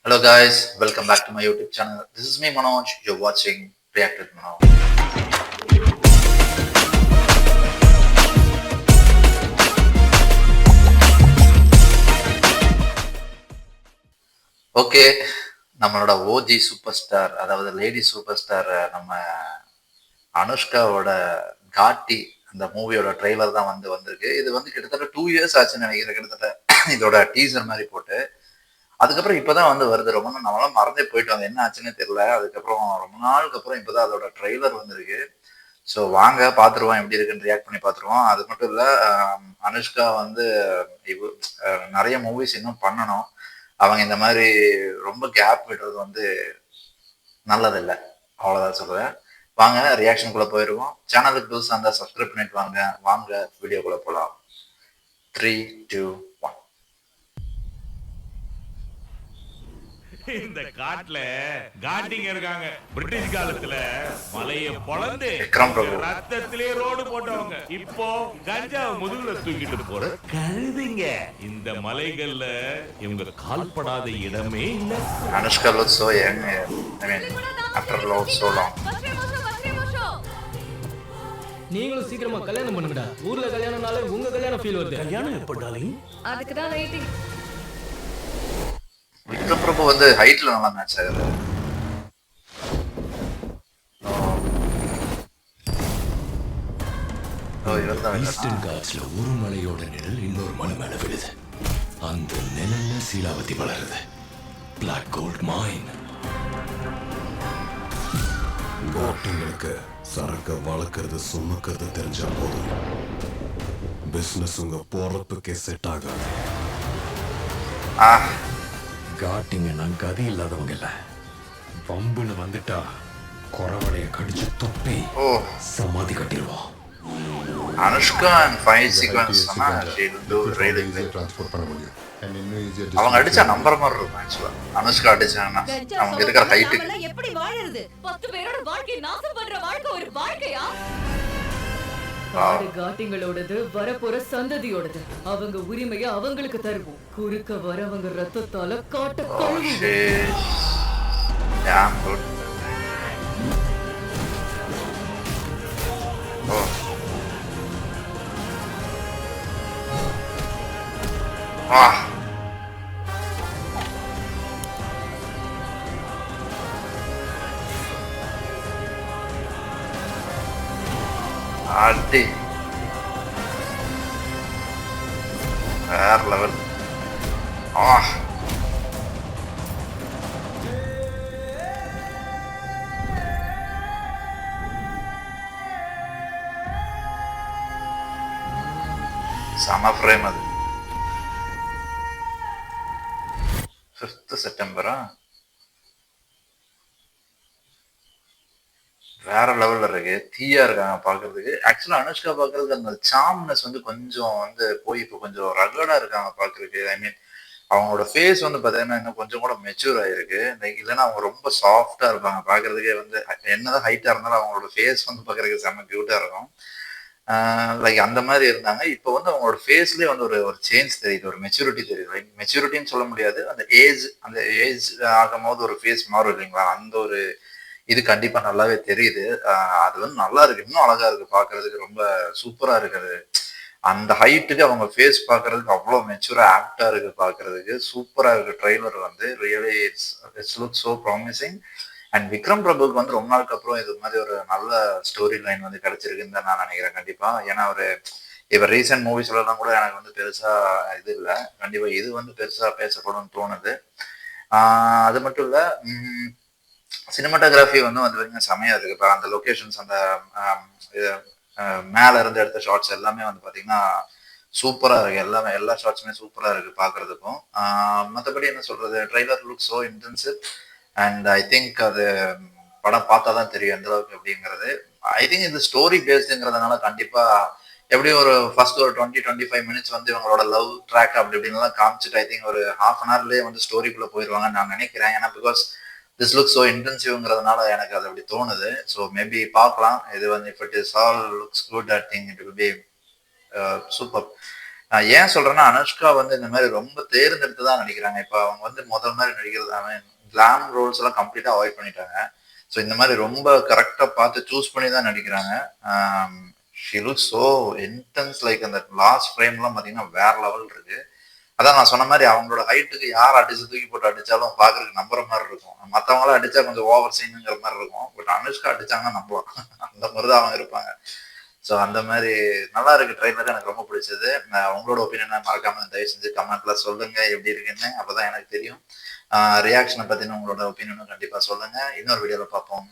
Hello guys, welcome back to my YouTube channel. This is me Manoj. You're watching React with Manoj. Okay, நம்மளோட OG super star, அதாவது lady super star நம்ம அனுஷ்காவோட காட்டி அந்த மூவியோட trailer தான் வந்திருக்கு. இது கிட்டத்தட்ட 2 இயர்ஸ் ஆச்சுன்னு நினைக்கிறேன். கிட்டத்தட்ட இதோட டீசர் மாதிரி போட்டு அதுக்கப்புறம் இப்பதான் வருது. ரொம்ப நாள் நம்மளாம் மறந்தே போயிட்டோம். என்ன ஆச்சுன்னு தெரியல. அதுக்கப்புறம் ரொம்ப நாளுக்கு அப்புறம் இப்பதான் அதோட ட்ரெய்லர் வந்திருக்கு. ஸோ வாங்க பார்த்துருவோம், எப்படி இருக்குன்னு ரியாக்ட் பண்ணி பார்த்துருவோம். அது மட்டும் இல்லை, அனுஷ்கா இப்போ நிறைய மூவிஸ் இன்னும் பண்ணணும். அவங்க இந்த மாதிரி ரொம்ப கேப் விடுறது நல்லதில்லை, அவ்வளோதான் சொல்லுவேன். வாங்க ரியாக்ஷனுக்குள்ளே போயிடுவோம். சேனலுக்கு புதுசாக இருந்தால் சப்ஸ்கிரைப் பண்ணிட்டு வாங்க வீடியோக்குள்ளே போகலாம். 3, 2, 1. இந்த காட்டுல காட்டிங்க இருக்காங்க. பிரிட்டிஷ் காலத்துல மலைய பொளந்து ரத்தத்திலே ரோடு போட்டவங்க இப்போ கஞ்சாவை முதுகுல தூக்கிட்டு போற கழுதிங்க. இந்த மலைகள்ல இவங்க கால்படாத இடமே இல்ல. Anushka looks so young. I mean, after so long. நீங்களும் சீக்கிரமா கல்யாணம் பண்ணுங்கடா. ஊர்ல கல்யாணம்னாலே உங்க கல்யாணம் ஃபீல் வருது. கல்யாணம் எப்படாலும் அதுக்கு தான் வெயிட்டிங். விக்ரம் பிரபு ஹைட்ல நல்லா மேட்ச் ஆகுது. ஈஸ்டர்ன் காட்ஸ்ல ஒரு மலையோட நிழல் இன்னொரு மலை மேல விழுது. அந்த நிழல்ல சீலாவதி வளருது. பிளாக் கோல்ட் மைன். காட்டுங்களுக்கு சரக்க வளர்க்கறது சுமக்கிறது தெரிஞ்சா போதும். பிசினஸ் உங்க பொறப்புக்கே செட் ஆகாது. காட்டிங்கன்னா கதி இல்லாதவங்க இல்ல. பம்புன்னு வந்துட்டா குறவளைய கடிச்சு தொப்பி சமாதி கட்டிடுவோம். அனுஷ்கா அண்ட் ஃபைட் சீக்வென்ஸ் அவங்க அடிச்சா நம்பர் மாதிரி இருக்கும். ஆக்சுவலா அனுஷ்கா அடிச்சாங்கன்னா அவங்க இருக்கிற ஹைட்டுக்கு எப்படி வாழறது? 10 பேரோட வாழ்க்கை நாசம் பண்ற வாழ்க்கை ஒரு வாழ்க்கையா? காட்டிங்களோடது வரப்போற சந்ததியோடது. அவங்க உரிமையை அவங்களுக்கு தருவோம். குறுக்க வரவங்க ரத்தத்தால காட்ட அடி வேற லெவல். சம ஃப்ரேம். அது 5th செப்டம்பரா? வேற லெவல்ல இருக்கு. தீயா இருக்காங்க பாக்குறதுக்கு. ஆக்சுவலா அனுஷ்கா பாக்குறதுக்கு அந்த சாம்னஸ் கொஞ்சம் போய் இப்போ கொஞ்சம் ரகடா இருக்காங்க பாக்குறதுக்கு. ஐ மீன் அவங்களோட ஃபேஸ் பாத்தீங்கன்னா இன்னும் கொஞ்சம் கூட மெச்சூர் ஆயிருக்கு. இல்லைன்னா அவங்க ரொம்ப சாஃப்டா இருப்பாங்க பாக்குறதுக்கே. என்னதான் ஹைட்டா இருந்தாலும் அவங்களோட ஃபேஸ் பாக்குறதுக்கு செம்ம கியூட்டா இருக்கும். லைக் அந்த மாதிரி இருந்தாங்க. இப்போ அவங்களோட ஃபேஸ்லயே ஒரு சேஞ்ச் தெரியுது, ஒரு மெச்சூரிட்டி தெரியுது. லைக் மெச்சூரிட்டின்னு சொல்ல முடியாது, அந்த ஏஜ் ஆகும் போது ஒரு ஃபேஸ் மாறும் இல்லைங்களா, அந்த ஒரு இது கண்டிப்பா நல்லாவே தெரியுது. அது நல்லா இருக்கு, இன்னும் அழகா இருக்கு பாக்குறதுக்கு. ரொம்ப சூப்பரா இருக்குது. அந்த ஹைட்டுக்கு அவங்க ஃபேஸ் பாக்குறதுக்கு அவ்வளவு மெச்சூரா ஆப்டா இருக்கு பாக்குறதுக்கு. சூப்பரா இருக்கு. Trailer really it's look so promising. And Vikram பிரபுக்கு ரொம்ப நாளுக்கு அப்புறம் இது மாதிரி ஒரு நல்ல ஸ்டோரி லைன் கிடைச்சிருக்குன்னு தான் நான் நினைக்கிறேன் கண்டிப்பா. ஏன்னா இப்ப ரீசெண்ட் மூவிஸ்லாம் கூட எனக்கு பெருசா இது இல்லை. கண்டிப்பா இது பெருசா பேசப்படும்னு தோணுது. அது மட்டும் இல்ல, சினிமாட்டோகிராஃபி வரைக்கும் செமையா இருக்கு. இப்போ அந்த லொகேஷன்ஸ், அந்த மேல இருந்து எடுத்த ஷார்ட்ஸ் எல்லாமே பாத்தீங்கன்னா சூப்பரா இருக்கு. எல்லா ஷார்ட்ஸுமே சூப்பரா இருக்கு பாக்குறதுக்கும். மற்றபடி என்ன சொல்றது, trailer look so intensive. And I think அது படம் பார்த்தா தான் தெரியும் எந்த அளவுக்கு அப்படிங்கிறது. ஐ திங்க் இது ஸ்டோரி பேஸ்டுங்கிறதுனால கண்டிப்பா எப்படியும் ஒரு ஃபர்ஸ்ட் ஒரு 20-25 மினிட்ஸ் இவங்களோட லவ் ட்ராக் அப்படி இப்படின்லாம் காமிச்சிட்டு ஐ திங்க் ஒரு ½ அன் ஹவர்லேயே ஸ்டோரிக்குள்ள போயிடுவாங்கன்னு நான் நினைக்கிறேன். ஏன்னா பிகாஸ் திஸ் லுக் ஸோ இன்டென்சிவ்ங்கிறதுனால எனக்கு அது அப்படி தோணுது. ஸோ மேபி பார்க்கலாம். இது if it is all looks good, I think it will be super. நான் ஏன் சொல்றேன்னா அனுஷ்கா வந்து இந்த மாதிரி ரொம்ப தேர்ந்தெடுத்து தான் நடிக்கிறாங்க. இப்போ அவங்க வந்து முதல் மாதிரி நடிக்கிறதான கிளாம் ரோல்ஸ் எல்லாம் கம்ப்ளீட்டா அவாய்ட் பண்ணிட்டாங்க. ஸோ இந்த மாதிரி ரொம்ப கரெக்டா பார்த்து சூஸ் பண்ணி தான் நடிக்கிறாங்க. She looks so intense. Like அந்த லாஸ்ட் ஃப்ரேம்லாம் பார்த்தீங்கன்னா வேற லெவல் இருக்கு. அதான் நான் சொன்ன மாதிரி அவங்களோட ஹைட்டுக்கு யார் அடிச்சு தூக்கி போட்டு அடிச்சாலும் பாக்குறதுக்கு நம்புற மாதிரி இருக்கும். மற்றவங்களாம் அடிச்சா கொஞ்சம் ஓவர் சீனுங்கிற மாதிரி இருக்கும். பட் அனுஷ்கா அடிச்சாங்கன்னா நம்பலாம். அந்த மாதிரி தான் அவங்க இருப்பாங்க. ஸோ அந்த மாதிரி நல்லா இருக்கு ட்ரெய்லர். எனக்கு ரொம்ப பிடிச்சது. உங்களோட ஒப்பீனியனை மறக்காம தயவு செஞ்சு கமெண்ட்ல சொல்லுங்க எப்படி இருக்குன்னு. அப்பதான் எனக்கு தெரியும். ரியாக்ஷனை பத்தின உங்களோட ஒப்பீனியனும் கண்டிப்பா சொல்லுங்க. இன்னொரு வீடியோல பார்ப்போம்.